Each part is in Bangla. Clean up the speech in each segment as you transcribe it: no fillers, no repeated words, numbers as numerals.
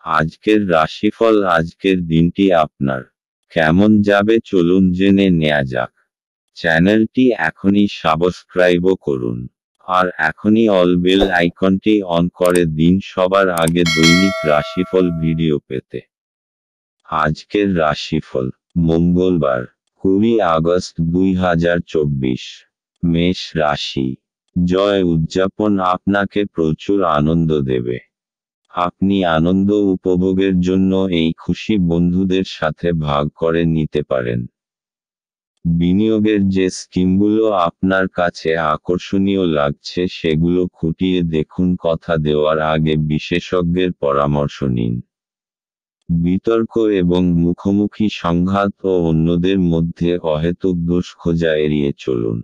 আজকের রাশিফল। আজকের দিনটি আপনার কেমন যাবে চলুন জেনে নেওয়া যাক। চ্যানেলটি এখনই সাবস্ক্রাইবও করুন, আর এখনই অল বেল আইকনটি অন করে দিন সবার আগে দৈনিক রাশিফল ভিডিও পেতে। আজকের রাশিফল মঙ্গলবার 20 আগস্ট 2024। মেষ রাশি। জয় উদযাপন আপনাকে প্রচুর আনন্দ দেবে। আপনি আনন্দ উপভোগের জন্য এই খুশি বন্ধুদের সাথে ভাগ করে নিতে পারেন। বিনিয়োগের যে স্কিমগুলো আপনার কাছে আকর্ষণীয় লাগছে সেগুলো খুঁটিয়ে দেখুন। কথা দেওয়ার আগে বিশেষজ্ঞের পরামর্শ নিন। বিতর্ক এবং মুখোমুখি সংঘাত ও অন্যদের মধ্যে অহেতুক দোষ খোঁজা এড়িয়ে চলুন।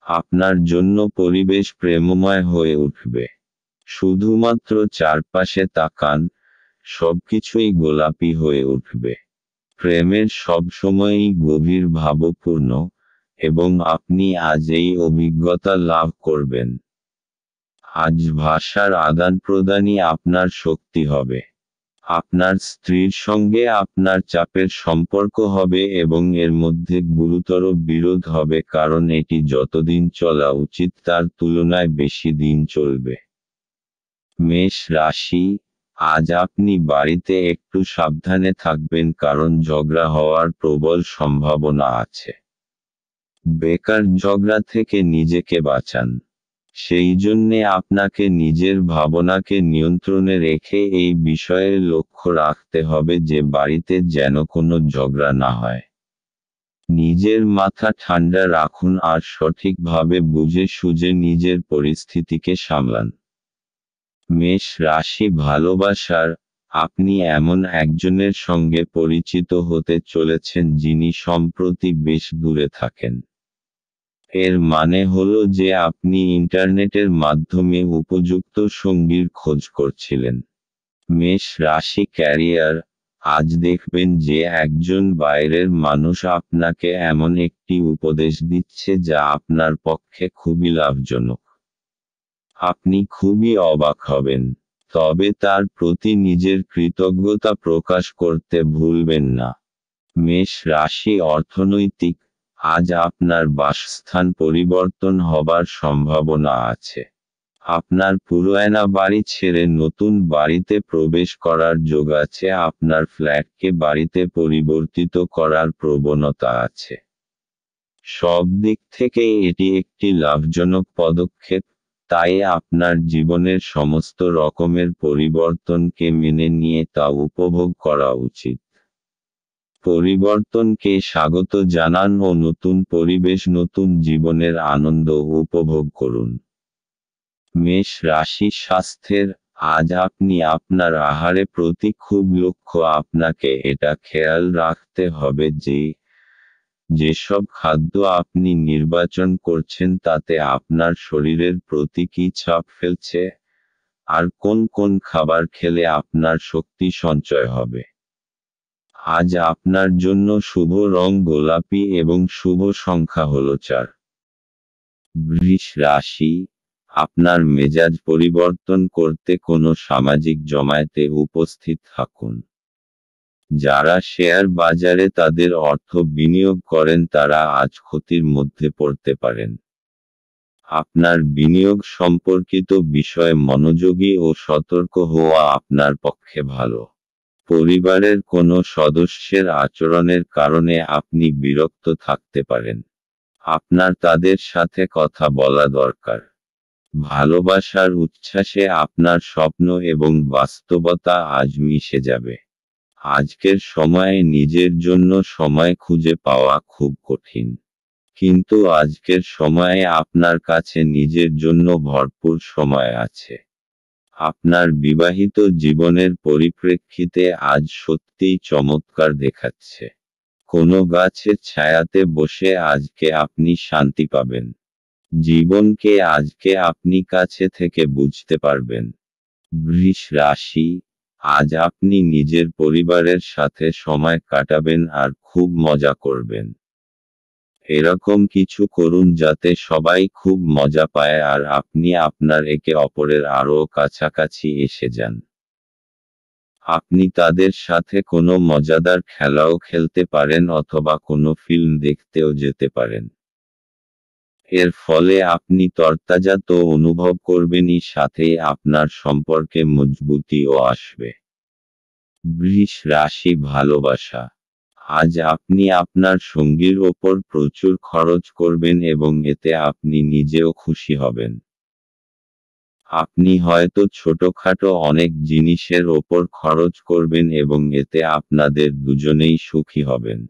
আপনার জন্য পরিবেশ প্রেমময় হয়ে উঠবে। শুধুমাত্র চারপাশে তাকান, সবকিছুই গোলাপি হয়ে উঠবে। প্রেমের সবসময়ই গভীর ভাবপূর্ণ, এবং আপনি আজ এই অভিজ্ঞতা লাভ করবেন। আজ ভাষার আদান প্রদানই আপনার শক্তি হবে। আপনার স্ত্রীর সঙ্গে আপনার চাপের সম্পর্ক হবে এবং এর মধ্যে গুরুতর বিরোধ হবে, কারণ এটি যতদিন চলা উচিত তার তুলনায় বেশি দিন চলবে। মেষ রাশি। আজ আপনি বাড়িতে একটু সাবধানে থাকবেন, কারণ ঝগড়া হওয়ার প্রবল সম্ভাবনা আছে। বেকার ঝগড়া থেকে নিজেকে বাঁচান। সেই জন্যে আপনাকে নিজের ভাবনাকে নিয়ন্ত্রণে রেখে এই বিষয়ে লক্ষ্য রাখতে হবে যে বাড়িতে যেন কোনো ঝগড়া না হয়। নিজের মাথা ঠান্ডা রাখুন আর সঠিকভাবে বুঝে সুঝে নিজের পরিস্থিতিকে সামলান। মেষ রাশি। ভালোবাসার। আপনি এমন একজনের সঙ্গে পরিচিত হতে চলেছেন যিনি সম্প্রতি বেশ দূরে থাকেন। এর মানে হলো যে আপনি ইন্টারনেটের মাধ্যমে উপযুক্ত সঙ্গীর খোঁজ করছিলেন। মেষ রাশি। ক্যারিয়ার। আজ দেখবেন যে একজন বাইরের মানুষ আপনাকে এমন একটি উপদেশ দিচ্ছে যা আপনার পক্ষে খুবই লাভজনক। আপনি খুবই অবাক হবেন, তবে তার প্রতি নিজের কৃতজ্ঞতা প্রকাশ করতে ভুলবেন না। মেষ রাশি। অর্থনৈতিক। আজ আপনার বাসস্থান পরিবর্তন হবার সম্ভাবনা আছে। আপনার পুরনো বাড়ি ছেড়ে নতুন বাড়িতে প্রবেশ করার যোগ আছে। আপনার ফ্ল্যাটকে বাড়িতে পরিবর্তিত করার প্রবণতা আছে। সব দিক থেকে এটি একটি লাভজনক পদক্ষেপ, তাই আপনার জীবনের সমস্ত রকমের পরিবর্তনকে মেনে নিয়ে তা উপভোগ করা উচিত। পরিবর্তনকে স্বাগত জানান ও নতুন পরিবেশ নতুন জীবনের আনন্দ উপভোগ করুন। মেষ রাশি। স্বাস্থ্যের। আজ আপনি আপনার আহারে প্রতি খুব লক্ষ্য। আপনাকে এটা খেয়াল রাখতে হবে যে যেসব খাদ্য আপনি নির্বাচন করছেন তাতে আপনার শরীরের প্রতি কী ছাপ ফেলছে, আর কোন কোন খাবার খেলে আপনার শক্তি সঞ্চয় হবে। আজ আপনার জন্য শুভ রং গোলাপি এবং শুভ সংখ্যা হল 4। বৃষ রাশি। আপনার মেজাজ পরিবর্তন করতে কোনো সামাজিক জমায়েতে উপস্থিত থাকুন। যারা শেয়ার বাজারে তাদের অর্থ বিনিয়োগ করেন তারা আজ ক্ষতির মধ্যে পড়তে পারেন। আপনার বিনিয়োগ সম্পর্কিত বিষয়ে মনোযোগী ও সতর্ক হওয়া আপনার পক্ষে ভালো। পরিবারের কোনো সদস্যের আচরণের কারণে আপনি বিরক্ত থাকতে পারেন। আপনার তাদের সাথে কথা বলা দরকার। ভালোবাসার উচ্ছ্বাসে আপনার স্বপ্ন এবং বাস্তবতা আজ মিশে যাবে। আজকের সময়ে নিজের জন্য সময় খুঁজে পাওয়া খুব কঠিন, কিন্তু আজকের সময়ে আপনার কাছে নিজের জন্য ভরপুর সময় আছে। আপনার বিবাহিত জীবনের পরিপ্রেক্ষিতে আজ সত্যিই চমৎকার দেখাচ্ছে। কোনো গাছের ছায়াতে বসে আজকে আপনি শান্তি পাবেন। জীবনকে আজকে আপনি কাছে থেকে বুঝতে পারবেন। বৃষ রাশি। আজ আপনি নিজের পরিবারের সাথে সময় কাটাবেন আর খুব মজা করবেন। এরকম কিছু করুন যাতে সবাই খুব মজা পায় আর আপনি আপনার একে অপরের আরও কাছাকাছি এসে যান। আপনি তাদের সাথে কোনো মজাদার খেলাও খেলতে পারেন অথবা কোনো ফিল্ম দেখতেও যেতে পারেন। এর ফলে আপনি তরতাজা তো অনুভব করবেনই, সাথে আপনার সম্পর্কে মজবুতিও আসবে। বৃষ রাশি ভালোবাসা। আজ আপনি আপনার সঙ্গীর ওপর প্রচুর খরচ করবেন এবং এতে আপনি নিজেও খুশি হবেন। আপনি হয়তো ছোটখাটো অনেক জিনিসের ওপর খরচ করবেন এবং এতে আপনাদের দুজনেই সুখী হবেন।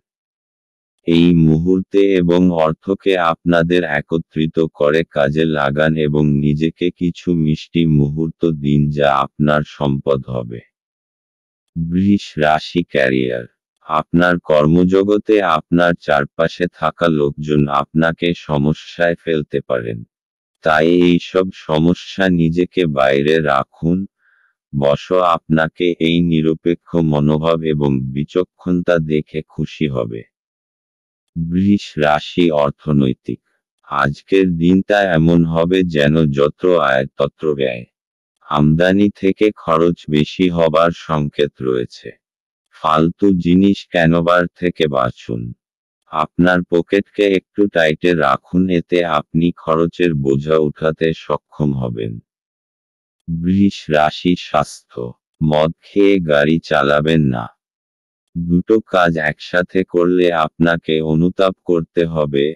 এই মুহূর্তে এবং অর্থকে আপনাদের একত্রিত করে কাজে লাগান এবং নিজেকে কিছু মিষ্টি মুহূর্ত দিন যা আপনার সম্পদ হবে। বৃষ রাশি ক্যারিয়ার। আপনার কর্মজগতে আপনার চারপাশে থাকা লোকজন আপনাকে সমস্যায় ফেলতে পারেন। তাই এই সব সমস্যা নিজেকে বাইরে রাখুন। আপনাকে এই নিরপেক্ষ মনোভাব এবং বিচক্ষণতা দেখে খুশি হবে। বৃষ রাশি অর্থনৈতিক। আজকের দিনটা এমন হবে যেন যত আয় তত ব্যয়। আমদানি থেকে খরচ বেশি হবার সংকেত রয়েছে। ফালতু জিনিস কেনবার থেকে বাঁচুন। আপনার পকেটকে একটু টাইটে রাখুন, এতে আপনি খরচের বোঝা উঠাতে সক্ষম হবেন। বৃষ রাশি স্বাস্থ্য। মদ খেয়ে গাড়ি চালাবেন না। দুটো কাজ একসাথে করলে আপনাকে অনুতাপ করতে হবে।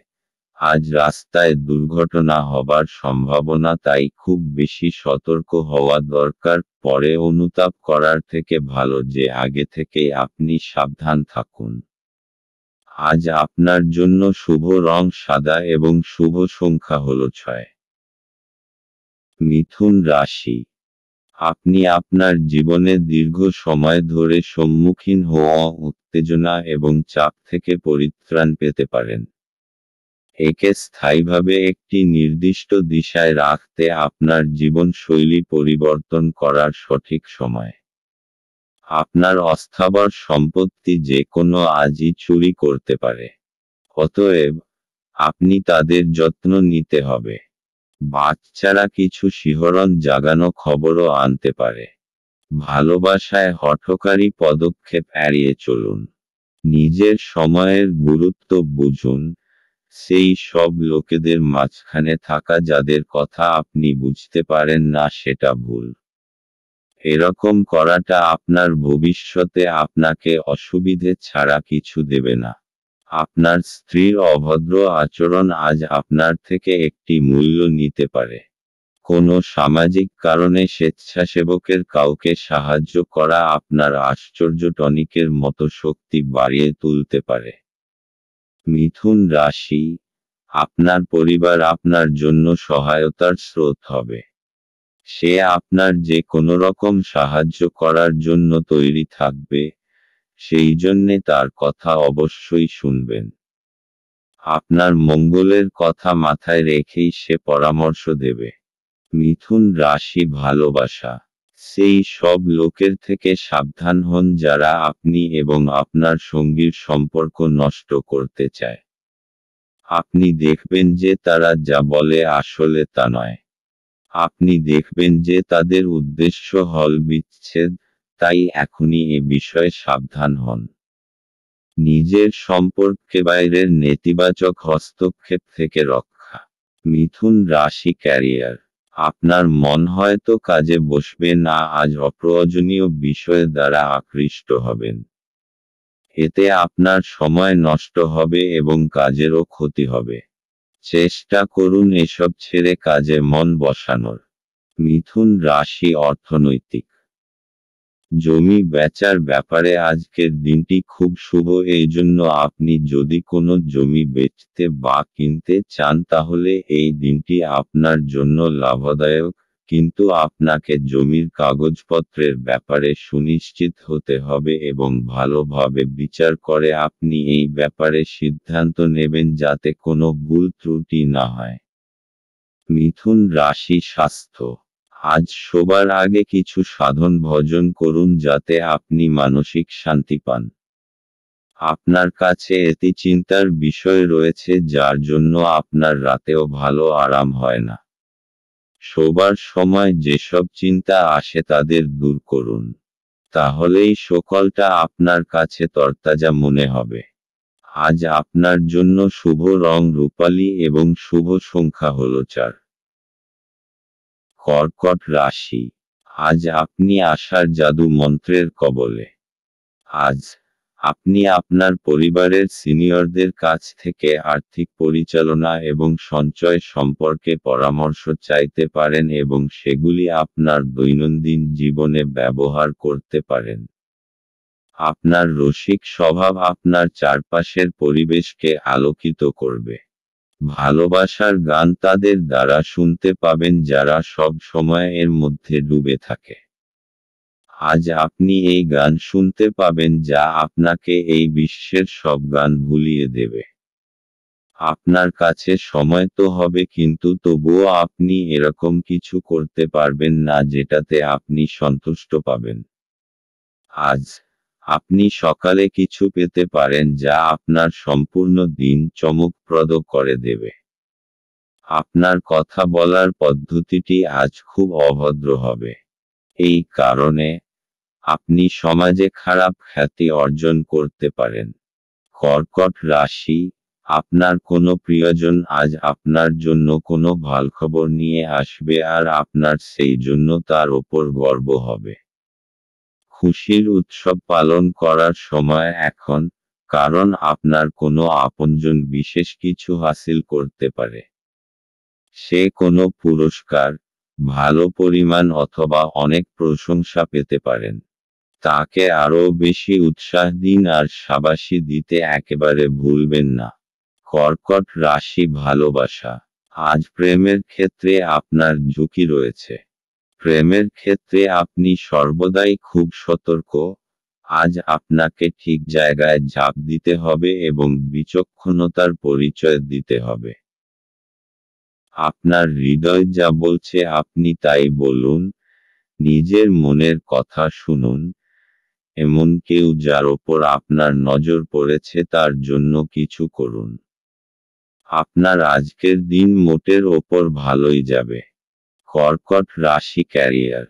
আজ রাস্তায় দুর্ঘটনা হবার সম্ভাবনা, তাই খুব বেশি সতর্ক হওয়া দরকার। পরে অনুতাপ করার থেকে ভালো যে আগে থেকেই আপনি সাবধান থাকুন। আজ আপনার জন্য শুভ রং সাদা এবং শুভ সংখ্যা হল 6। মিথুন রাশি। আপনি আপনার জীবনে দীর্ঘ সময় ধরে সম্মুখীন হওয়া উত্তেজনা এবং চাপ থেকে পরিত্রাণ পেতে পারেন। একে স্থায়ীভাবে একটি নির্দিষ্ট দিশায় রাখতে আপনার জীবনশৈলী পরিবর্তন করার সঠিক সময়। আপনার অস্থাবর সম্পত্তি যে কোনো আজই চুরি করতে পারে। অতএব আপনি তাদের যত্ন নিতে হবে। বাচ্চারা কিছু শিহরণ জাগানো খবরও আনতে পারে। ভালোবাসায় হঠকারী পদক্ষেপ এড়িয়ে চলুন। নিজের সময়ের গুরুত্ব বুঝুন। সেই সব লোকেদের মাঝখানে থাকা যাদের কথা আপনি বুঝতে পারেন না সেটা ভুল। এরকম করাটা আপনার ভবিষ্যতে আপনাকে অসুবিধে ছাড়া কিছু দেবে না। আপনার স্ত্রীর অভদ্র আচরণ আজ আপনার থেকে একটি মূল্য নিতে পারে। কোনো সামাজিক কারণে স্বেচ্ছাসেবকের কাউকে সাহায্য করা আপনার আশ্চর্য টনিকের মতো শক্তি বাড়িয়ে তুলতে পারে। মিথুন রাশি। আপনার পরিবার আপনার জন্য সহায়তার স্রোত হবে। সে আপনার যে কোনো রকম সাহায্য করার জন্য তৈরি থাকবে, সেই জন্যে তার কথা অবশ্যই শুনবেন। আপনার মঙ্গলের কথা মাথায় রেখেই সে পরামর্শ দেবে। মিথুন রাশি ভালোবাসা। সেই সব লোকের থেকে সাবধান হন যারা আপনি এবং আপনার সঙ্গীর সম্পর্ক নষ্ট করতে চায়। আপনি দেখবেন যে তারা যা বলে আসলে তা নয়। আপনি দেখবেন যে তাদের উদ্দেশ্য হল বিচ্ছেদ, তাই এখনই এ বিষয়ে সাবধান হন। নিজের সম্পর্কে বাইরের নেতিবাচক হস্তক্ষেপ থেকে রক্ষা। মিথুন রাশি ক্যারিয়ার। আপনার মন হয়তো কাজে বসবে না, আজ অপ্রয়োজনীয় বিষয় দ্বারা আকৃষ্ট হবেন। এতে আপনার সময় নষ্ট হবে এবং কাজেরও ক্ষতি হবে। চেষ্টা করুন এসব ছেড়ে কাজে মন বসানোর। মিথুন রাশি অর্থনৈতিক। জমি বেচার ব্যাপারে আজকের দিনটি খুব শুভ, এই জন্য আপনি যদি কোনো জমি বেচতে বা কিনতে চান তাহলে এই দিনটি আপনার জন্য লাভদায়ক। কিন্তু আপনাকে জমির কাগজপত্রের ব্যাপারে সুনিশ্চিত হতে হবে এবং ভালোভাবে বিচার করে আপনি এই ব্যাপারে সিদ্ধান্ত নেবেন যাতে কোনো ভুল ত্রুটি না হয়। মিথুন রাশি স্বাস্থ্য। আজ শোবার আগে কিছু সাধন ভজন করুন যাতে আপনি মানসিক শান্তি পান। আপনার কাছে এটি চিন্তার বিষয় রয়েছে যার জন্য আপনার রাতেও ভালো আরাম হয় না। শোবার সময় যেসব চিন্তা আসে তাদের দূর করুন। তাহলেই সকালটা আপনার কাছে তরতাজা মনে হবে। আজ আপনার জন্য শুভ রং রূপালী এবং শুভ সংখ্যা হল 4। কর্কট রাশি, আজ আপনি আশার জাদু মন্ত্রের কবলে। আজ আপনি আপনার পরিবারের সিনিয়রদের কাছ থেকে আর্থিক পরিচালনা এবং সঞ্চয় সম্পর্কে পরামর্শ চাইতে পারেন এবং সেগুলি আপনার দৈনন্দিন জীবনে ব্যবহার করতে পারেন। আপনার রসিক স্বভাব আপনার চারপাশের পরিবেশকে আলোকিত করবে। ভালোবাসার গান তাদের দ্বারা শুনতে পাবেন যারা সব সময় এর মধ্যে ডুবে থাকে। আজ আপনি এই গান শুনতে পাবেন যা আপনাকে এই বিশ্বের সব গান ভুলিয়ে দেবে। আপনার কাছে সময় তো হবে কিন্তু তবুও আপনি এরকম কিছু করতে পারবেন না যেটাতে আপনি সন্তুষ্ট পাবেন। আজ আপনি সকালে কিছু পেতে পারেন যা আপনার সম্পূর্ণ দিন চমকপ্রদ করে দেবে। আপনার কথা বলার পদ্ধতিটি আজ খুব অভদ্র হবে। এই কারণে আপনি সমাজে খারাপ খ্যাতি অর্জন করতে পারেন। কর্কট রাশি, আপনার কোনো প্রিয়জন আজ আপনার জন্য কোনো ভালখবর নিয়ে আসবে আর আপনার সেই জন্য তার ওপর গর্ব হবে। খুশির উৎসব পালন করার সময় এখন, কারণ আপনার কোনো আপনজন বিশেষ কিছু হাসিল করতে পারে। সে কোনো পুরস্কার, ভালো পরিমাণ অথবা অনেক প্রশংসা পেতে পারেন। তাকে আরও বেশি উৎসাহ দিন আর শাবাশি দিতে একেবারে ভুলবেন না। কর্কট রাশি ভালোবাসা, আজ প্রেমের ক্ষেত্রে আপনার ঝুঁকি রয়েছে। প্রেমের ক্ষেত্রে আপনি সর্বদাই খুব সতর্ক। আজ আপনাকে ঠিক জায়গায় ঝাঁপ দিতে হবে এবং বিচক্ষণতার পরিচয় দিতে হবে। আপনার হৃদয় যা বলছে আপনি তাই বলুন, নিজের মনের কথা শুনুন। এমন কেউ যার ওপর আপনার নজর পড়েছে তার জন্য কিছু করুন। আপনার আজকের দিন মোটের ওপর ভালোই যাবে। কর্কট রাশি ক্যারিয়ার,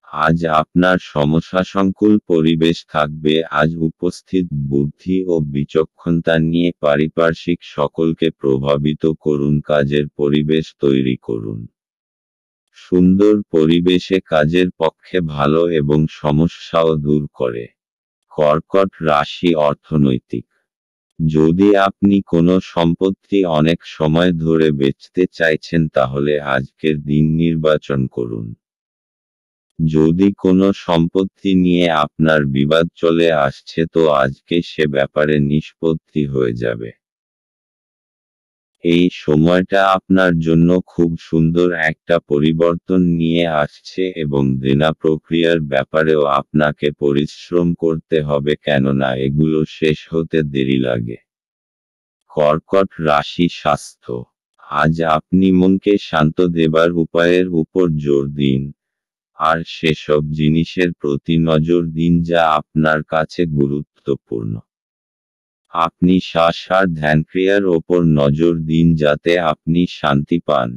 আজ আপনার সমস্যাসংকুল পরিবেশ থাকবে। আজ উপস্থিত বুদ্ধি ও বিচক্ষণতা নিয়ে পারিপার্শ্বিক সকলকে প্রভাবিত করুন, কাজের পরিবেশ তৈরি করুন। সুন্দর পরিবেশে কাজের পক্ষে ভালো এবং সমস্যাও দূর করে। কর্কট রাশি অর্থনৈতিক, যদি আপনি কোনো সম্পত্তি অনেক সময় ধরে বেচতে চাইছেন তাহলে আজকের দিন নির্বাচন করুন। যদি কোনো সম্পত্তি নিয়ে আপনার বিবাদ চলে আসছে তো আজকে সে ব্যাপারে নিষ্পত্তি হয়ে যাবে। এই সময়টা আপনার জন্য খুব সুন্দর একটা পরিবর্তন নিয়ে আসছে এবং দেনা প্রক্রিয়ার ব্যাপারেও আপনাকে পরিশ্রম করতে হবে, কেননা এগুলো শেষ হতে দেরি লাগে। কর্কট রাশি স্বাস্থ্য, আজ আপনি মনকে শান্ত দেবার উপায়ের উপর জোর দিন, আর সেসব জিনিসের প্রতি নজর দিন যা আপনার কাছে গুরুত্বপূর্ণ। আপনি শ্বাস আর ধ্যানক্রিয়ার ওপর নজর দিন যাতে আপনি শান্তি পান।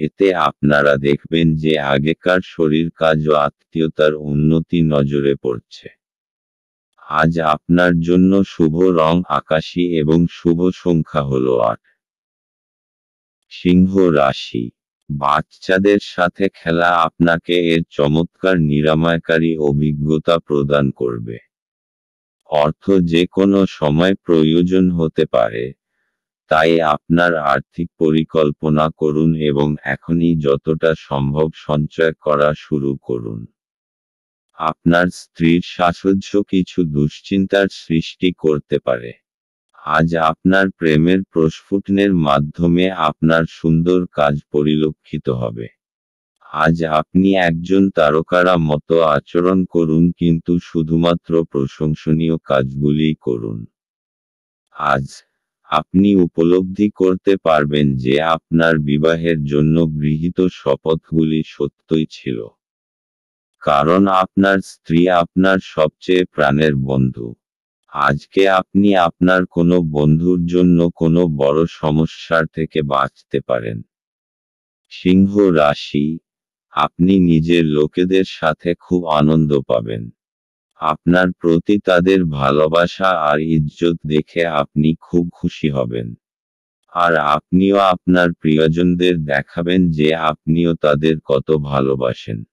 এতে আপনারা দেখবেন যে আগেকার শরীর কাজ ও আত্মীয়তার উন্নতি নজরে পড়ছে। আজ আপনার জন্য শুভ রং আকাশী এবং শুভ সংখ্যা হল 8। সিংহ রাশি, বাচ্চাদের সাথে খেলা আপনাকে এর চমৎকার নিরাময়কারী অভিজ্ঞতা প্রদান করবে। অর্থ যে কোনো সময় প্রয়োজন হতে পারে, তাই আপনার আর্থিক পরিকল্পনা করুন এবং এখনই যতটা সম্ভব সঞ্চয় করা শুরু করুন। আপনার স্ত্রীর সাহচর্য কিছু দুশ্চিন্তার সৃষ্টি করতে পারে। আজ আপনার প্রেমের প্রস্ফুটনের মাধ্যমে আপনার সুন্দর কাজ পরিলক্ষিত হবে। আজ আপনি একজন তারকারা মতো আচরণ করুন কিন্তু শুধুমাত্র প্রশংসনীয় কাজগুলিই করুন। আজ আপনি উপলব্ধি করতে পারবেন যে আপনার বিবাহের জন্য গৃহীত শপথগুলি সত্যই ছিল। কারণ আপনার স্ত্রী আপনার সবচেয়ে প্রাণের বন্ধু। আজকে আপনি আপনার কোনো বন্ধুর জন্য কোনো বড় সমস্যার থেকে বাঁচতে পারেন। সিংহ রাশি, আপনি নিজের লোকেদের সাথে খুব আনন্দ পাবেন। আপনার প্রতি তাদের ভালোবাসা আর ইজ্জত দেখে আপনি খুব খুশি হবেন। আর আপনিও আপনার প্রিয়জনদের দেখাবেন যে আপনিও তাদের কত ভালোবাসেন।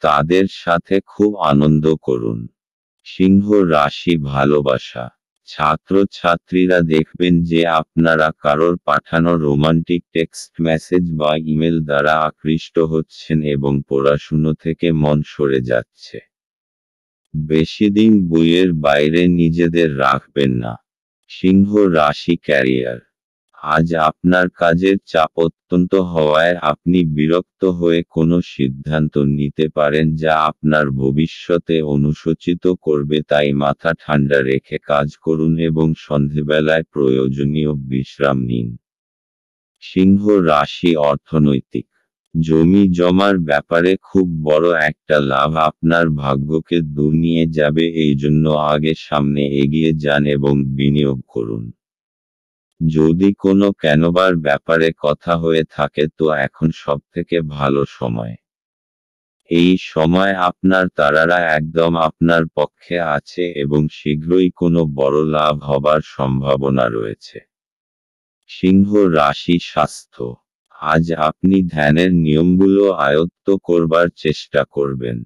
তাদের সাথে খুব আনন্দ করুন। সিংহ রাশি ভালোবাসা। ছাত্রছাত্রীরা দেখবেন যে আপনারা কারোর পাঠানো রোমান্টিক টেক্সট মেসেজ বা ইমেল দ্বারা আকৃষ্ট হচ্ছেন এবং পড়াশুনো থেকে মন সরে যাচ্ছে। বেশিদিন বইয়ের বাইরে নিজেদের রাখবেন না। সিংহ রাশি ক্যারিয়ার। আজ আপনার কাজের চাপ অত্যন্ত হওয়ায় আপনি বিরক্ত হয়ে কোনো সিদ্ধান্ত নিতে পারেন যা আপনার ভবিষ্যতে অনুশোচিত করবে, তাই মাথা ঠান্ডা রেখে কাজ করুন এবং সন্ধেবেলায় প্রয়োজনীয় বিশ্রাম নিন। সিংহ রাশি অর্থনৈতিক। জমি জমার ব্যাপারে খুব বড় একটা লাভ আপনার ভাগ্যকে দূর নিয়ে যাবে, এই জন্য আগে সামনে এগিয়ে যান এবং বিনিয়োগ করুন। যদি কোনো কেনবার ব্যাপারে কথা হয়ে থাকে তো এখন সবথেকে ভালো সময়। এই সময় আপনার তারারা একদম আপনার পক্ষে আছে এবং শীঘ্রই কোনো বড় লাভ হবার সম্ভাবনা রয়েছে। সিংহ রাশি স্বাস্থ্য। আজ আপনি ধ্যানের নিয়মগুলো আয়ত্ত করবার চেষ্টা করবেন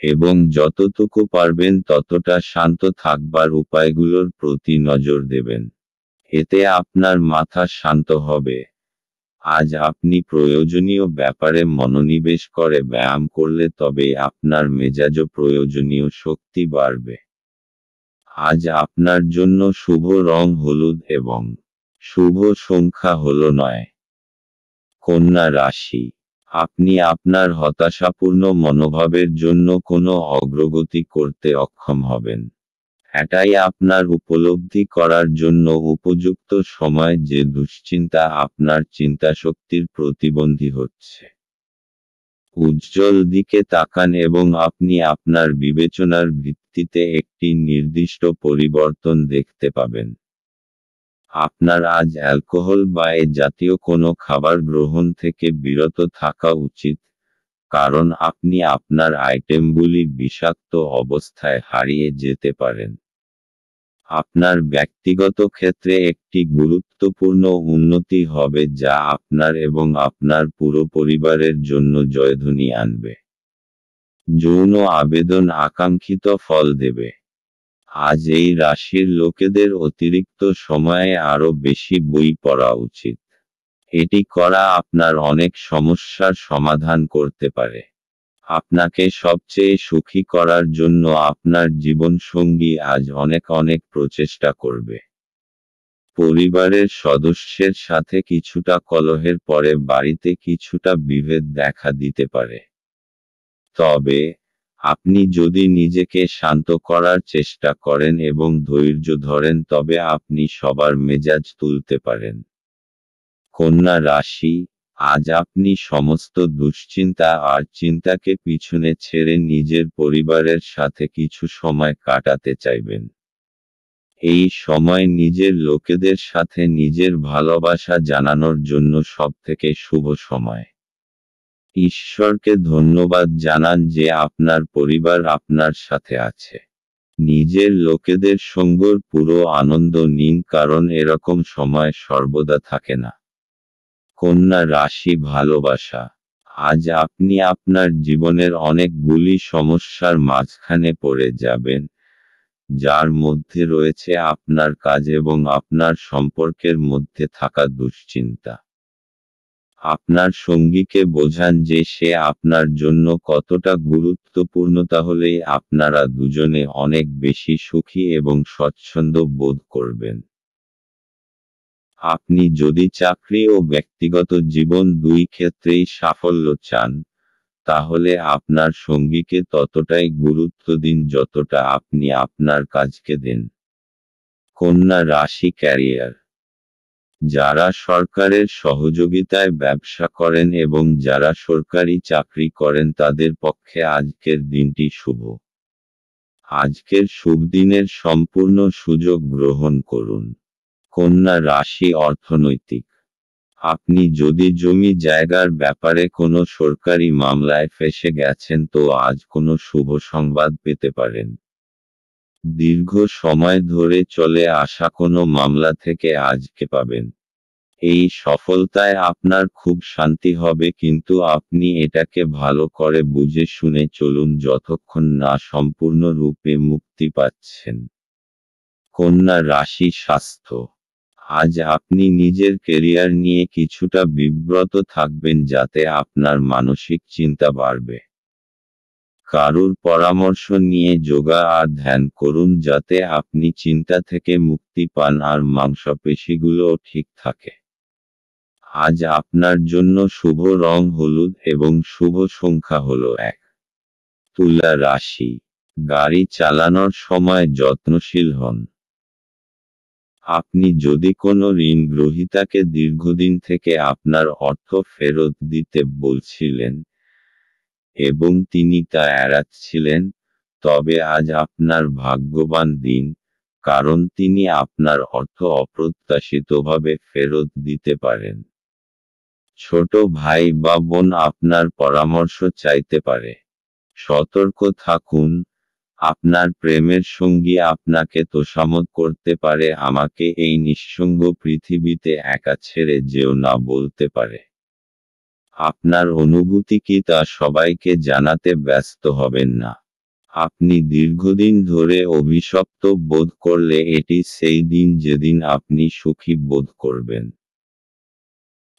এবং যতটুকু পারবেন ততটা শান্ত থাকবার উপায়গুলোর প্রতি নজর দেবেন। এতে আপনার মাথা শান্ত হবে। আজ আপনি প্রয়োজনীয় ব্যাপারে মনোনিবেশ করে ব্যায়াম করলে তবে আপনার মেজাজও প্রয়োজনীয় শক্তি বাড়বে। আজ আপনার জন্য শুভ রং হলুদ এবং শুভ সংখ্যা হলো 9। কন্যা রাশি। আপনি আপনার হতাশাপূর্ণ মনোভাবের জন্য কোনো অগ্রগতি করতে অক্ষম হবেন। এটাই আপনার উপলব্ধি করার জন্য উপযুক্ত সময় যে দুশ্চিন্তা আপনার চিন্তাশক্তির প্রতিবন্ধী হচ্ছে। উজ্জ্বল দিকে তাকান এবং আপনি আপনার বিবেচনার ভিত্তিতে একটি নির্দিষ্ট পরিবর্তন দেখতে পাবেন। আপনার আজ অ্যালকোহল বা এ জাতীয় কোনো খাবার গ্রহণ থেকে বিরত থাকা উচিত, কারণ আপনি আপনার আইটেমগুলি বিষাক্ত অবস্থায় হারিয়ে যেতে পারেন। আপনার ব্যক্তিগত ক্ষেত্রে একটি গুরুত্বপূর্ণ উন্নতি হবে যা আপনার এবং আপনার পুরো পরিবারের জন্য জয়ধ্বনি আনবে। যৌন আবেদন আকাঙ্ক্ষিত ফল দেবে। আজ এই রাশির লোকেদের অতিরিক্ত সময়ে আরও বেশি বই পড়া উচিত। এটি করা আপনার অনেক সমস্যার সমাধান করতে পারে। আপনাকে সবচেয়ে সুখী করার জন্য আপনার জীবনসঙ্গী আজ অনেক অনেক প্রচেষ্টা করবে। পরিবারের সদস্যের সাথে কিছুটা কলহের পরে বাড়িতে কিছুটা বিভেদ দেখা দিতে পারে। তবে আপনি যদি নিজেকে শান্ত করার চেষ্টা করেন এবং ধৈর্য ধরেন তবে আপনি সবার মেজাজ তুলতে পারেন। কন্যা রাশি। আজ আপনি সমস্ত দুশ্চিন্তা আর চিন্তাকে পিছনে ছেড়ে নিজের পরিবারের সাথে কিছু সময় কাটাতে চাইবেন। এই সময় নিজের লোকেদের সাথে নিজের ভালোবাসা জানানোর জন্য সবথেকে শুভ সময়। ঈশ্বরকে ধন্যবাদ জানান যে আপনার পরিবার আপনার সাথে আছে। নিজের লোকেদের সঙ্গের পুরো আনন্দ নিন, কারণ এরকম সময় সর্বদা থাকে না। কন্যা রাশি ভালোবাসা। আজ আপনি আপনার জীবনের অনেকগুলি সমস্যার মাঝখানে পড়ে যাবেন, যার মধ্যে রয়েছে আপনার কাজ এবং আপনার সম্পর্কের মধ্যে থাকা দুশ্চিন্তা। আপনার সঙ্গীকে বোঝান যে সে আপনার জন্য কতটা গুরুত্বপূর্ণ, তাহলেই আপনারা দুজনে অনেক বেশি সুখী এবং স্বচ্ছন্দ বোধ করবেন। আপনি যদি চাকরি ও ব্যক্তিগত জীবন দুই ক্ষেত্রেই সাফল্য চান, তাহলে আপনার সঙ্গীকে ততটাই গুরুত্ব দিন যতটা আপনি আপনার কাজকে দেন। কন্যা রাশি ক্যারিয়ার। যারা সরকারের সহযোগিতায় ব্যবসা করেন এবং যারা সরকারি চাকরি করেন তাদের পক্ষে আজকের দিনটি শুভ। আজকের শুভ দিনের সম্পূর্ণ সুযোগ গ্রহণ করুন। কন্যা রাশি অর্থনৈতিক। আপনি যদি জমি জায়গার ব্যাপারে কোনো সরকারি মামলায় ফেঁসে গেছেন তো আজ কোনো শুভ সংবাদ পেতে পারেন। দীর্ঘ সময় ধরে চলে আসা কোনো মামলা থেকে আজকে পাবেন। এই সফলতায় আপনার খুব শান্তি হবে, কিন্তু আপনি এটাকে ভালো করে বুঝে শুনে চলুন যতক্ষণ না সম্পূর্ণরূপে মুক্তি পাচ্ছেন। কন্যা রাশি স্বাস্থ্য। আজ আপনি নিজের কেরিয়ার নিয়ে কিছুটা বিব্রত থাকবেন, যাতে আপনার মানসিক চিন্তা বাড়বে। কারুর পরামর্শ নিয়ে যোগা আর ধ্যান করুন, যাতে আপনি চিন্তা থেকে মুক্তি পান আর মাংসপেশিগুলোও ঠিক থাকে। আজ আপনার জন্য শুভ রং হলুদ এবং শুভ সংখ্যা হল 1। তুলা রাশি। গাড়ি চালানোর সময় যত্নশীল হন। আপনি যদি কোনো ঋণ গ্রহীতাকে দীর্ঘদিন থেকে আপনার অর্থ ফেরত দিতে বলছিলেন এবং তিনি তা এড়াচ্ছিলেন, তবে আজ আপনার ভাগ্যবান দিন, কারণ তিনি আপনার অর্থ অপ্রত্যাশিতভাবে ফেরত দিতে পারেন। ছোট ভাই বা বোন আপনার পরামর্শ চাইতে পারে। সতর্ক থাকুন, আপনার প্রেমের সঙ্গী আপনাকে তোষামোদ করতে পারে, আমাকে এই নিঃসঙ্গ পৃথিবীতে একা ছেড়ে যেও না বলতে পারে। আপনার অনুভূতি কি তা সবাইকে জানাতে ব্যস্ত হবেন না। আপনি দীর্ঘদিন ধরে অভিশপ্ত বোধ করলে এটি সেই দিন যেদিন আপনি সুখী বোধ করবেন।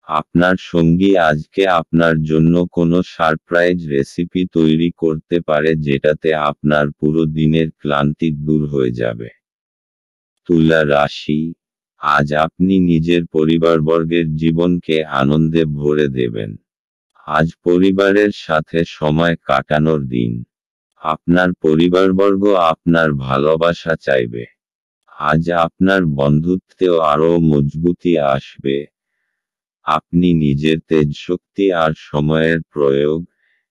আপনার সঙ্গী আজকে আপনার জন্য কোনো সারপ্রাইজ রেসিপি তৈরি করতে পারে, যেটাতে আপনার পুরো দিনের ক্লান্তি দূর হয়ে যাবে। তুলা রাশি। আজ আপনি নিজের পরিবারবর্গের জীবনকে আনন্দে ভরে দেবেন। আজ পরিবারের সাথে সময় কাটানোর দিন। আপনার পরিবারবর্গ আপনার ভালোবাসা চাইবে। আজ আপনার বন্ধুত্বেও আরও মজবুতি আসবে। আপনি নিজের তেজশক্তি আর সময়ের প্রয়োগ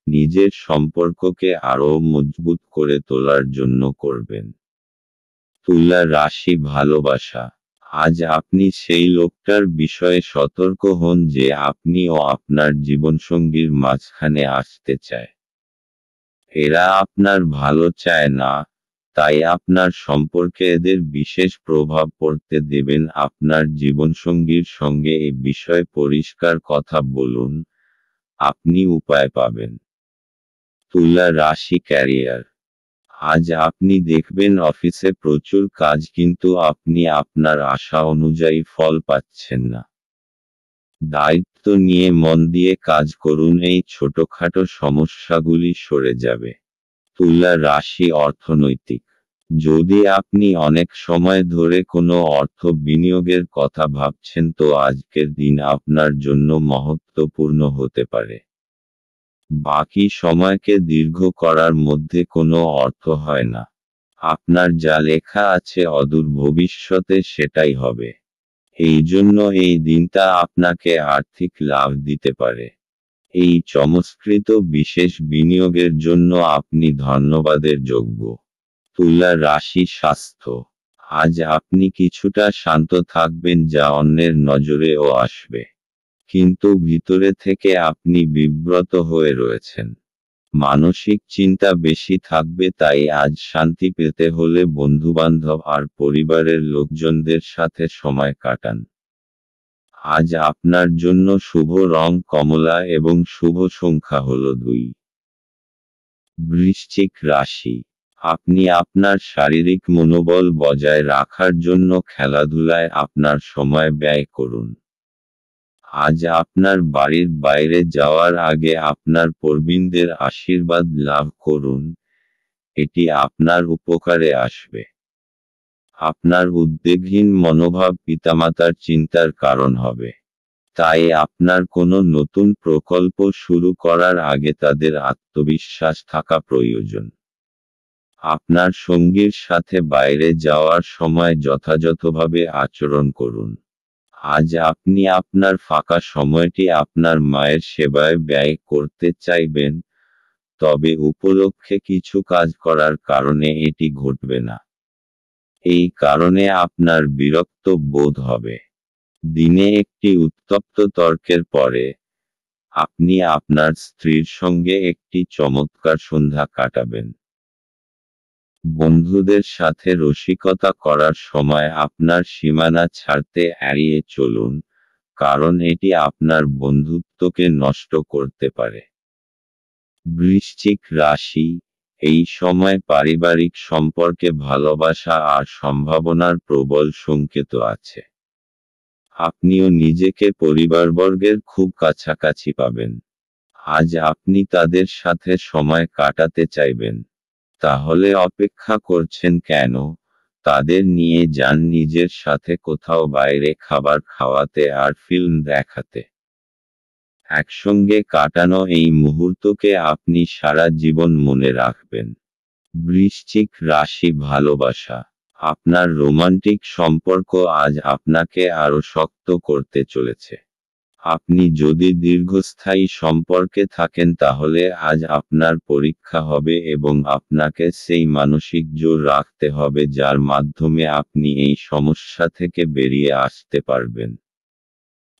নিজের সম্পর্ককে আরও মজবুত করে তোলার জন্য করবেন। তুলা রাশি ভালোবাসা। আজ আপনি সেই লোকটার বিষয়ে সতর্ক হন যে আপনি ও আপনার জীবনসঙ্গীর মাঝখানে আসতে চায়। এরা আপনার ভালো চায় না, তাই আপনার সম্পর্কে এদের বিশেষ প্রভাব পড়তে দেবেন। আপনার জীবনসঙ্গীর সঙ্গে এ বিষয়ে পরিষ্কার কথা বলুন, আপনি উপায় পাবেন। তুলা রাশি ক্যারিয়ার। আজ আপনি দেখবেন অফিসে প্রচুর কাজ, কিন্তু আপনি আপনার আশা অনুযায়ী ফল পাচ্ছেন না। দায়িত্ব নিয়ে মন দিয়ে কাজ করুন, এই ছোটখাটো সমস্যাগুলি সরে যাবে। তুলা রাশি অর্থনৈতিক। যদি আপনি অনেক সময় ধরে কোনো অর্থ বিনিয়োগের কথা ভাবছেন, তো আজকের দিন আপনার জন্য মহত্বপূর্ণ হতে পারে। বাকি সময়কে দীর্ঘ করার মধ্যে কোনো অর্থ হয় না। আপনার যা লেখা আছে অদূর ভবিষ্যতে সেটাই হবে। এই জন্য এই দিনটা আপনাকে আর্থিক লাভ দিতে পারে। এই চমৎকৃত বিশেষ বিনিয়োগের জন্য আপনি ধন্যবাদের যোগ্য। তুলা রাশি স্বাস্থ্য। আজ আপনি কিছুটা শান্ত থাকবেন, যা অন্যের নজরেও আসবে। কিন্তু ভিতরে থেকে আপনি বিব্রত হয়ে রয়েছেন। মানসিক চিন্তা বেশি থাকবে, তাই আজ শান্তি পেতে হলে বন্ধুবান্ধব আর পরিবারের লোকজনদের সাথে সময় কাটান। আজ আপনার জন্য শুভ রং কমলা এবং শুভ সংখ্যা হল 2। বৃশ্চিক রাশি। আপনি আপনার শারীরিক মনোবল বজায় রাখার জন্য খেলাধুলায় আপনার সময় ব্যয় করুন। আজ আপনার বাড়ির বাইরে যাওয়ার আগে আপনার প্রবীণদের আশীর্বাদ লাভ করুন, এটি আপনার উপকারে আসবে। আপনার উদ্বেগহীন মনোভাব পিতামাতার চিন্তার কারণ হবে। তাই আপনার কোনো নতুন প্রকল্প শুরু করার আগে তাদের আত্মবিশ্বাস থাকা প্রয়োজন। আপনার সঙ্গীর সাথে বাইরে যাওয়ার সময় যথাযথভাবে আচরণ করুন। আজ আপনি আপনার ফাঁকা সময়টি আপনার মায়ের সেবায় ব্যয় করতে চাইবেন, তবে উপলক্ষে কিছু কাজ করার কারণে এটি ঘটবে না। এই কারণে আপনার বিরক্ত বোধ হবে। দিনে একটি উত্তপ্ত তর্কের পরে আপনি আপনার স্ত্রীর সঙ্গে একটি চমৎকার সন্ধ্যা কাটাবেন। বন্ধুদের সাথে রসিকতা করার সময় আপনার সীমানা ছাড়তে এড়িয়ে চলুন, কারণ এটি আপনার বন্ধুত্বকে নষ্ট করতে পারে। বৃশ্চিক রাশি, এই সময় পারিবারিক সম্পর্কে ভালোবাসা আর সম্ভাবনার প্রবল সংকেত আছে। আপনিও নিজেকে পরিবারবর্গের খুব কাছাকাছি পাবেন। আজ আপনি তাদের সাথে সময় কাটাতে চাইবেন। তাহলে অপেক্ষা করছেন কেন? তাদের নিয়ে যান নিজের সাথে কোথাও বাইরে খাবার খাওয়াতে আর ফিল্ম দেখাতে। একসঙ্গে কাটানো এই মুহূর্তকে আপনি সারা জীবন মনে রাখবেন। বৃশ্চিক রাশি, ভালোবাসা। আপনার রোমান্টিক সম্পর্ক আজ আপনাকে আরও শক্ত করতে চলেছে। আপনি যদি দীর্ঘস্থায়ী সম্পর্কে থাকেন তাহলে আজ আপনার পরীক্ষা হবে এবং আপনাকে সেই মানসিক জোর রাখতে হবে যার মাধ্যমে আপনি এই সমস্যা থেকে বেরিয়ে আসতে পারবেন।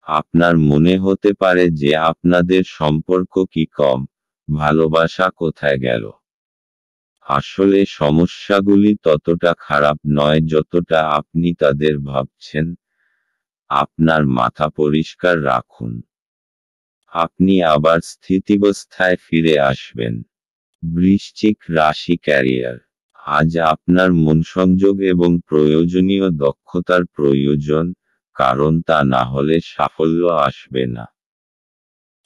আপনার মনে হতে পারে যে আপনাদের সম্পর্ক কি কম, ভালোবাসা কোথায় গেল। আসলে সমস্যাগুলি ততটা খারাপ নয় যতটা আপনি তাদের ভাবছেন। আপনার মাথা পরিষ্কার রাখুন। আপনি আবার স্থিতিবস্থায় ফিরে আসবেন। বৃশ্চিক রাশি, ক্যারিয়ার। আজ আপনার মনসংযোগ এবং প্রয়োজনীয় দক্ষতার প্রয়োজন, কারণ তা না হলে সাফল্য আসবে না।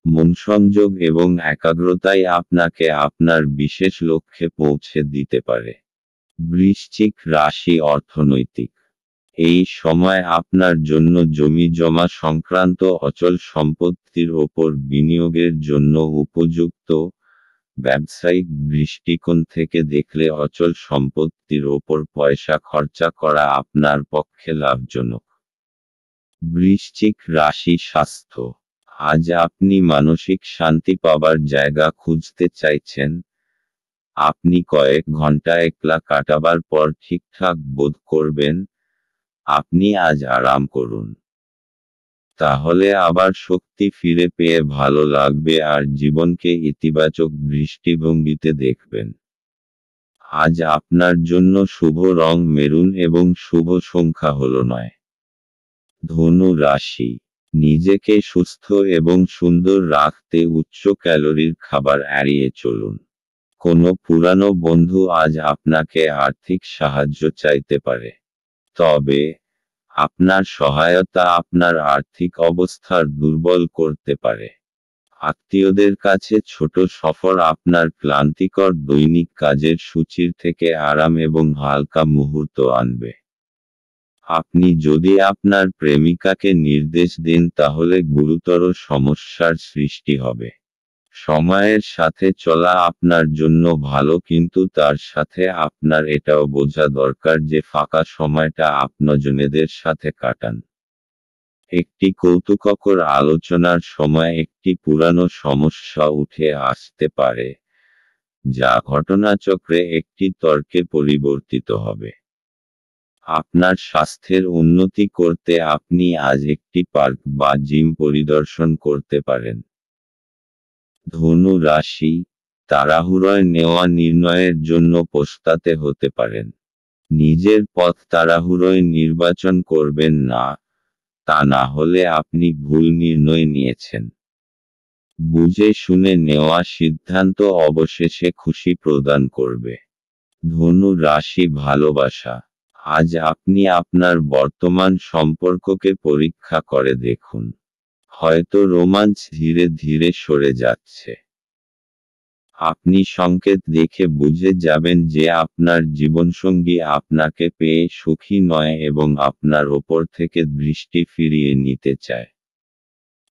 মনসংযোগ এবং একাগ্রতাই আপনাকে আপনার বিশেষ লক্ষ্যে পৌঁছে দিতে পারে। বৃশ্চিক রাশি, অর্থনৈতিক। এই সময় আপনার জন্য জমি জমা সংক্রান্ত অচল সম্পত্তির ওপর বিনিয়োগের জন্য উপযুক্ত। ব্যবসায়িক দৃষ্টিকোণ থেকে দেখলে অচল সম্পত্তির ওপর পয়সা খরচা করা আপনার পক্ষে লাভজনক। বৃশ্চিক রাশি, স্বাস্থ্য। আজ আপনি মানসিক শান্তি পাবার জায়গা খুঁজতে চাইছেন। আপনি কয়েক ঘন্টা একলা কাটাবার পর ঠিকঠাক বোধ করবেন। আপনি আজ আরাম করুন। তাহলে আবার শক্তি ফিরে পেয়ে ভালো লাগবে আর জীবনকে ইতিবাচক দৃষ্টিভঙ্গিতে দেখবেন। আজ আপনার জন্য শুভ রং মেরুন এবং শুভ সংখ্যা হলো 9। ধনু রাশি, নিজেকে সুস্থ এবং সুন্দর রাখতে উচ্চ ক্যালোরির খাবার এড়িয়ে চলুন। কোনো পুরানো বন্ধু আজ আপনাকে আর্থিক সাহায্য চাইতে পারে। তবে আপনার সহায়তা আপনার আর্থিক অবস্থার দুর্বল করতে পারে। আত্মীয়দের কাছে ছোট সফর আপনার ক্লান্তিকর দৈনিক কাজের সূচির থেকে আরাম এবং হালকা মুহূর্ত আনবে। আপনি যদি আপনার প্রেমিকাকে নির্দেশ দেন তাহলে গুরুতর সমস্যার সৃষ্টি হবে। সময়ের সাথে চলা আপনার জন্য ভালো, কিন্তু তার সাথে আপনার এটাও বোঝা দরকার যে ফাঁকা সময়টা আপনজনেদের সাথে কাটান। একটি কৌতুককর আলোচনার সময় একটি পুরানো সমস্যা উঠে আসতে পারে, যা ঘটনাচক্রে একটি তর্কে পরিবর্তিত হবে। আপনার স্বাস্থ্যের উন্নতি করতে আপনি আজ একটি পার্ক বা জিম পরিদর্শন করতে পারেন। ধনু রাশি, তাড়াহুড়োয় নেওয়া নির্ণয়ের জন্য পস্তাতে হতে পারেন। নিজের পথ তাড়াহুড়োয় নির্বাচন করবেন না, তা না হলে আপনি ভুল নির্ণয় নিয়েছেন। বুঝে শুনে নেওয়া সিদ্ধান্ত অবশেষে খুশি প্রদান করবে। ধনু রাশি, ভালোবাসা। আজ আপনি আপনার বর্তমান সম্পর্ককে পরীক্ষা করে দেখুন। হয়তো রোমাঞ্চ ধীরে ধীরে সরে যাচ্ছে। আপনি সংকেত দেখে বুঝে যাবেন যে আপনার জীবনসঙ্গী আপনাকে পেয়ে সুখী নয় এবং আপনার ওপর থেকে দৃষ্টি ফিরিয়ে নিতে চায়।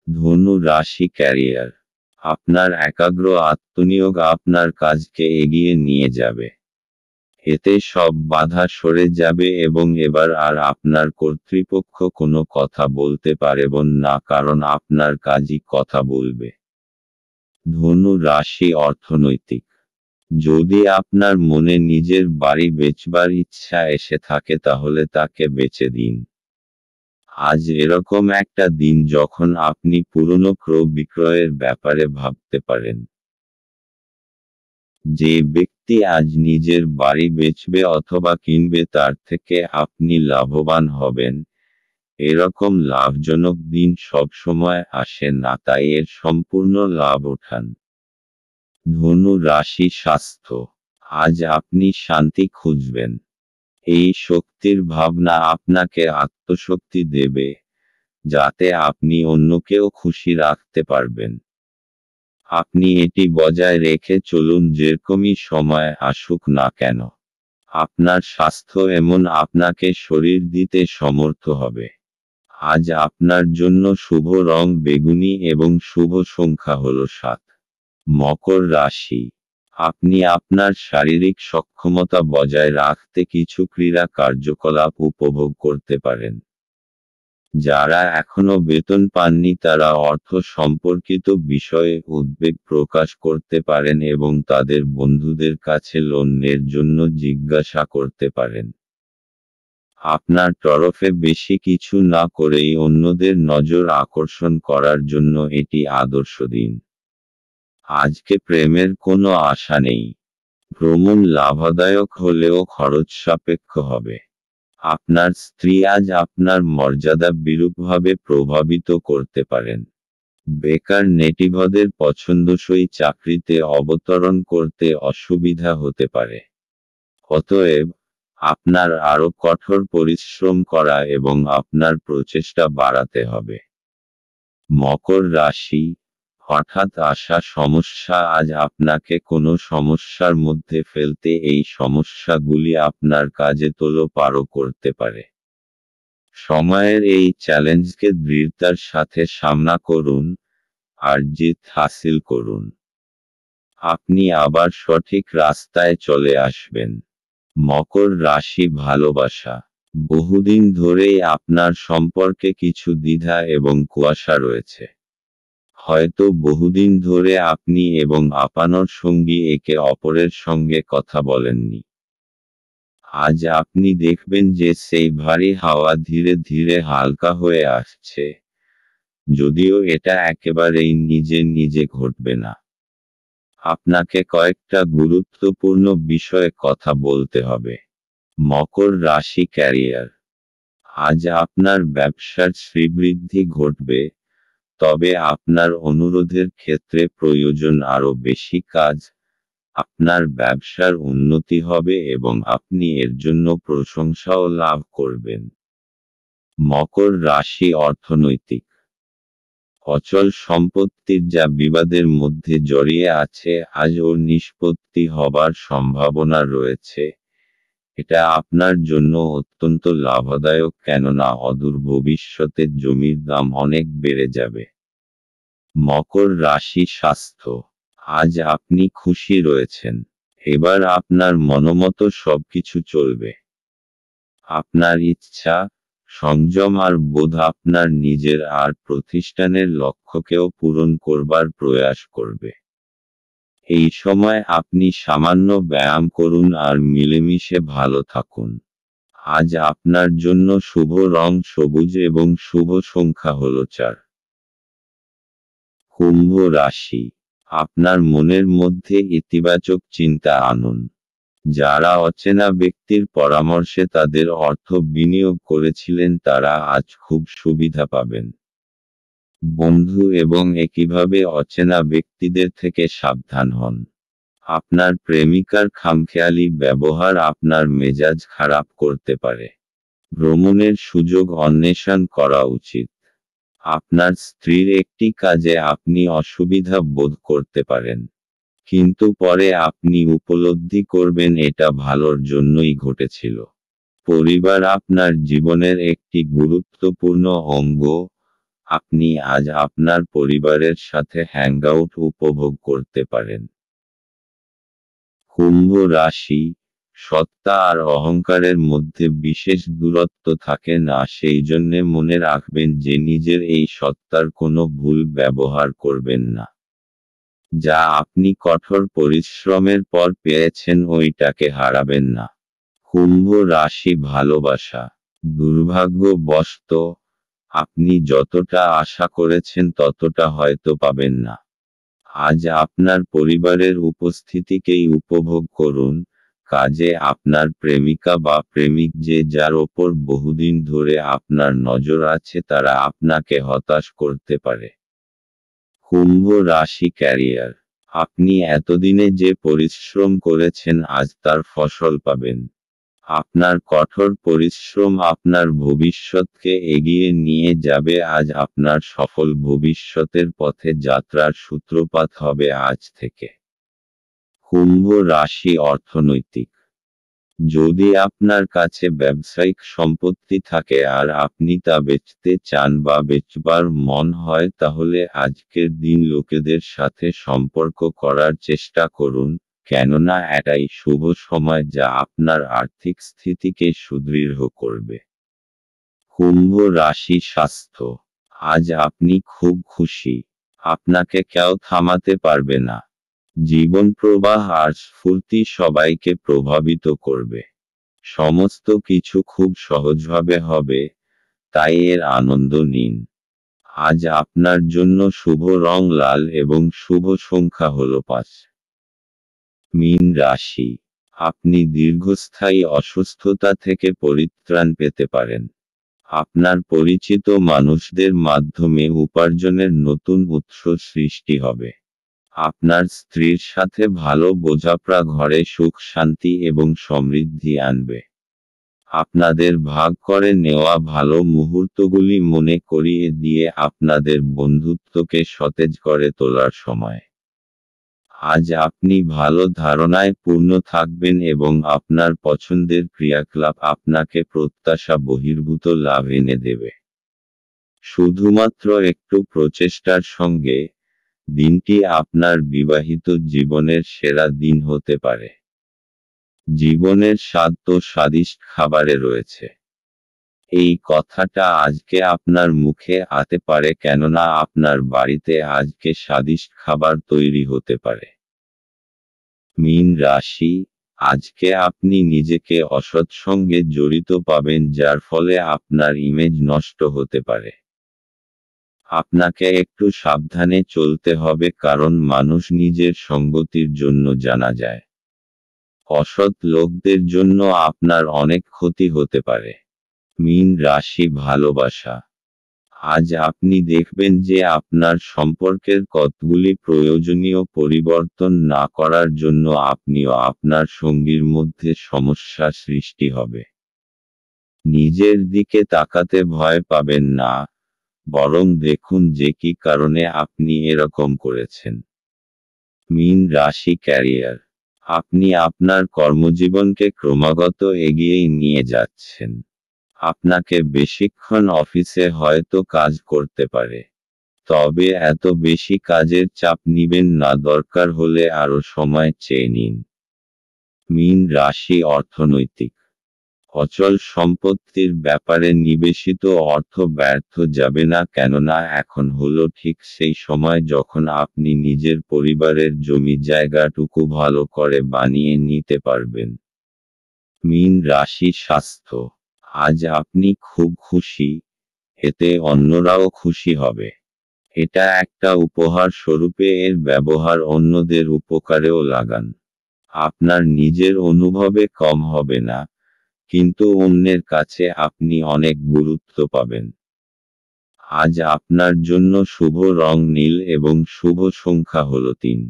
ধনু রাশি, ক্যারিয়ার। আপনার একাগ্র আত্মনিয়োগ আপনার কাজকে এগিয়ে নিয়ে যাবে। এতে সব বাধা সরে যাবে এবং এবার আর আপনার কর্তৃপক্ষ কোনো কথা বলতে পারবেন না, কারণ আপনার কাজই কথা বলবে। ধনু রাশি, অর্থনৈতিক। যদি আপনার মনে নিজের বাড়ি বেচবার ইচ্ছা এসে থাকে তাহলে তাকে বেচে দিন। আজ এরকম একটা দিন যখন আপনি পুরনো ক্রয় বিক্রয়ের ব্যাপারে ভাবতে পারেন। যে ব্যক্তি আজ নিজের বাড়ি বেচবে অথবা কিনবে তার থেকে আপনি লাভবান হবেন। এরকম লাভজনক দিন সবসময় আসে না, তাই এর সম্পূর্ণ লাভ ওঠান। ধনু রাশি স্বাস্থ্য। আজ আপনি শান্তি খুঁজবেন। এই শক্তির ভাবনা আপনাকে আত্মশক্তি দেবে, যাতে আপনি অন্যকেও খুশি রাখতে পারবেন। আপনি এটি বজায় রেখে চলুন যেরকমই সময় আসুক না কেন। আপনার স্বাস্থ্য এমন আপনাকে শরীর দিতে সমর্থ হবে। আজ আপনার জন্য শুভ রং বেগুনি এবং শুভ সংখ্যা হল 7। মকর রাশি। আপনি আপনার শারীরিক সক্ষমতা বজায় রাখতে কিছু ক্রীড়া কার্যকলাপ উপভোগ করতে পারেন। যারা এখনো বেতন পাননি তারা অর্থ সম্পর্কিত বিষয়ে উদ্বেগ প্রকাশ করতে পারেন এবং তাদের বন্ধুদের কাছে লোনের জন্য জিজ্ঞাসা করতে পারেন। আপনার তরফে বেশি কিছু না করেই অন্যদের নজর আকর্ষণ করার জন্য এটি আদর্শ দিন। আজকে প্রেমের কোনো আশা নেই। ভ্রমণ লাভদায়ক হলেও খরচ সাপেক্ষ হবে। আপনার স্ত্রী আজ আপনার মর্যাদা বিরূপভাবে প্রভাবিত করতে পারেন। বেকার নেটিভদের পছন্দসই চাকরিতে অবতরণ করতে অসুবিধা হতে পারে। অতএব, আপনার আরও কঠোর পরিশ্রম করা এবং আপনার প্রচেষ্টা বাড়াতে হবে। মকর রাশি। হঠাৎ আসা সমস্যা আজ আপনাকে কোনো সমস্যার মধ্যে ফেলতে এই সমস্যাগুলি আপনার কাজে তোলপাড় করতে পারে। সময়ের এই চ্যালেঞ্জকে দৃঢ়তার সাথে সামনা করুন, আর জিত হাসিল করুন। আপনি আবার সঠিক রাস্তায় চলে আসবেন। মকর রাশি ভালোবাসা। বহুদিন ধরেই আপনার সম্পর্কে কিছু দ্বিধা এবং কুয়াশা রয়েছে। হয়তো বহুদিন ধরে আপনি এবং আপনার সঙ্গী একে অপরের সঙ্গে কথা বলেননি। আজ আপনি দেখবেন যে সেই ভারী হাওয়া ধীরে ধীরে হালকা হয়ে আসছে, যদিও এটা একেবারেই নিজে নিজে ঘটবে না। আপনাকে কয়েকটা গুরুত্বপূর্ণ বিষয়ে কথা বলতে হবে। মকর রাশি ক্যারিয়ার। আজ আপনার ব্যবসার শ্রীবৃদ্ধি ঘটবে, তবে আপনার অনুরোধের ক্ষেত্রে প্রয়োজন আরও বেশি কাজ। আপনার ব্যবসার উন্নতি হবে এবং আপনি এর জন্য প্রশংসাও লাভ করবেন। মকর রাশি অর্থনৈতিক। অচল সম্পত্তির যা বিবাদের মধ্যে জড়িয়ে আছে আজ ওর নিষ্পত্তি হবার সম্ভাবনা রয়েছে। এটা আপনার জন্য অত্যন্ত লাভদায়ক, কেননা অদূর ভবিষ্যতে জমির দাম অনেক বেড়ে যাবে। মকর রাশি স্বাস্থ্য। আজ আপনি খুশি রয়েছেন। এবার আপনার মনোমতো সবকিছু চলবে। আপনার ইচ্ছা, সংযম আর বোধ আপনার নিজের আর প্রতিষ্ঠানের লক্ষ্যকেও পূরণ করবার প্রয়াস করবে। এই সময় আপনি সামান্য ব্যায়াম করুন আর মিলেমিশে ভালো থাকুন। আজ আপনার জন্য শুভ রং সবুজ এবং শুভ সংখ্যা হল 4। কুম্ভ রাশি। আপনার মনের মধ্যে ইতিবাচক চিন্তা আনুন। যারা অচেনা ব্যক্তির পরামর্শে তাদের অর্থ বিনিয়োগ করেছিলেন তারা আজ খুব সুবিধা পাবেন। বন্ধু এবং একইভাবে অচেনা ব্যক্তিদের থেকে সাবধান হন। আপনার প্রেমিকার খামখেয়ালি ব্যবহার আপনার মেজাজ খারাপ করতে পারে। ভ্রমণের সুযোগ অন্বেষণ করা উচিত। আপনার স্ত্রীর একটি কাজে আপনি অসুবিধা বোধ করতে পারেন, কিন্তু পরে আপনি উপলব্ধি করবেন এটা ভালোর জন্যই ঘটেছিল। পরিবার আপনার জীবনের একটি গুরুত্বপূর্ণ অঙ্গ। আপনি আজ আপনার পরিবারের সাথে হ্যাংআউট উপভোগ করতে পারেন। কুম্ভ রাশি। সত্তা আর অহংকারের মধ্যে বিশেষ দূরত্ব থাকে না, সেই জন্যে মনে রাখবেন যে নিজের এই সত্তার কোনো ভুল ব্যবহার করবেন না। যা আপনি কঠোর পরিশ্রমের পর পেয়েছেন ওইটাকে হারাবেন না। কুম্ভ রাশি ভালোবাসা। দুর্ভাগ্যবশত, আপনি যতটা আশা করেছেন ততটা হয়তো পাবেন না। আজ আপনার পরিবারের উপস্থিতিকেই উপভোগ করুন, কাজে আপনার প্রেমিকা বা প্রেমিক যার ওপর বহুদিন ধরে আপনার নজর আছে তারা আপনাকে হতাশ করতে পারে। কুম্ভ রাশি ক্যারিয়ার, আপনি এতদিনে যে পরিশ্রম করেছেন আজ তার ফসল পাবেন। আপনার কঠোর পরিশ্রম আপনার ভবিষ্যৎকে এগিয়ে নিয়ে যাবে। আজ আপনার সফল ভবিষ্যতের পথে যাত্রার সূত্রপাত হবে আজ থেকে। কুম্ভ রাশি অর্থনৈতিক, যদি আপনার কাছে ব্যবসায়িক সম্পত্তি থাকে আর আপনি তা বেচতে চান বা বেচবার মন হয় তাহলে আজকের দিন লোকেদের সাথে সম্পর্ক করার চেষ্টা করুন, কেননা এটাই শুভ সময় যা আপনার আর্থিক স্থিতিকে সুদৃঢ় করবে। কুম্ভ রাশি স্বাস্থ্য, আজ আপনি খুব খুশি, আপনাকে কেউ থামাতে পারবে না। জীবন প্রবাহ আর স্ফূর্তি সবাইকে প্রভাবিত করবে। সমস্ত কিছু খুব সহজভাবে হবে, তাই এর আনন্দ নিন। আজ আপনার জন্য শুভ রং লাল এবং শুভ সংখ্যা হল 5। মীন রাশি, আপনি দীর্ঘস্থায়ী অসুস্থতা থেকে পরিত্রাণ পেতে পারেন। আপনার পরিচিত মানুষদের মাধ্যমে উপার্জনের নতুন উৎস সৃষ্টি হবে। আপনার স্ত্রীর সাথে ভালো বোঝাপড়া ঘরে সুখ শান্তি এবং সমৃদ্ধি আনবে। আপনাদের ভাগ করে নেওয়া ভালো মুহূর্তগুলি মনে করিয়ে দিয়ে আপনাদের বন্ধুত্বকে সতেজ করে তোলার সময়। আজ আপনি ভালো ধারণায় পূর্ণ থাকবেন এবং আপনার পছন্দের ক্রিয়াকলাপ আপনাকে প্রত্যাশা বহির্ভূত লাভ এনে দেবে। শুধুমাত্র একটু প্রচেষ্টার সঙ্গে দিনটি আপনার বিবাহিত জীবনের সেরা দিন হতে পারে। জীবনের স্বাদ তো স্বাদিষ্ট খাবারে রয়েছে। এই কথাটা আজকে আপনার মুখে আসতে পারে কেননা আপনার বাড়িতে আজকে স্বাদিষ্ট খাবার তৈরি হতে পারে। মীন রাশি, আজকে আপনি নিজেকে অসৎ সঙ্গে জড়িত পাবেন যার ফলে আপনার ইমেজ নষ্ট হতে পারে। আপনাকে একটু সাবধানে চলতে হবে কারণ মানুষ নিজের সঙ্গতির জন্য জানা যায়। অসৎ লোকদের জন্য আপনার অনেক ক্ষতি হতে পারে। মীন রাশি ভালোবাসা, আজ আপনি দেখবেন যে আপনার সম্পর্কের কতগুলি প্রয়োজনীয় পরিবর্তন না করার জন্য আপনিও আপনার সঙ্গীর মধ্যে সমস্যা সৃষ্টি হবে। নিজের দিকে তাকাতে ভয় পাবেন না, বরং দেখুন যে কি কারণে আপনি এরকম করেছেন। মীন রাশি ক্যারিয়ার, আপনি আপনার কর্মজীবনকে ক্রমাগত এগিয়ে নিয়ে যাচ্ছেন। আপনাকে বেশিক্ষণ অফিসে হয়তো কাজ করতে পারে, তবে এত বেশি কাজের চাপ নিবেন না, দরকার হলে আরো সময় চেয়ে নিন। মীন রাশি অর্থনৈতিক, অচল সম্পত্তির ব্যাপারে নিবেশিত অর্থ ব্যর্থ যাবে না কেননা এখন হলো ঠিক সেই সময় যখন আপনি নিজের পরিবারের জমি জায়গাটুকু ভালো করে বানিয়ে নিতে পারবেন। মীন রাশি স্বাস্থ্য, আজ আপনি খুব খুশি, এতে অন্যরাও খুশি হবে। এটা একটা উপহার স্বরূপে এর ব্যবহার অন্যদের উপকারেও লাগান। আপনার নিজের অনুভবে কম হবে না, কিন্তু অন্যের কাছে আপনি অনেক গুরুত্ব পাবেন। আজ আপনার জন্য শুভ রং নীল এবং শুভ সংখ্যা হল 3।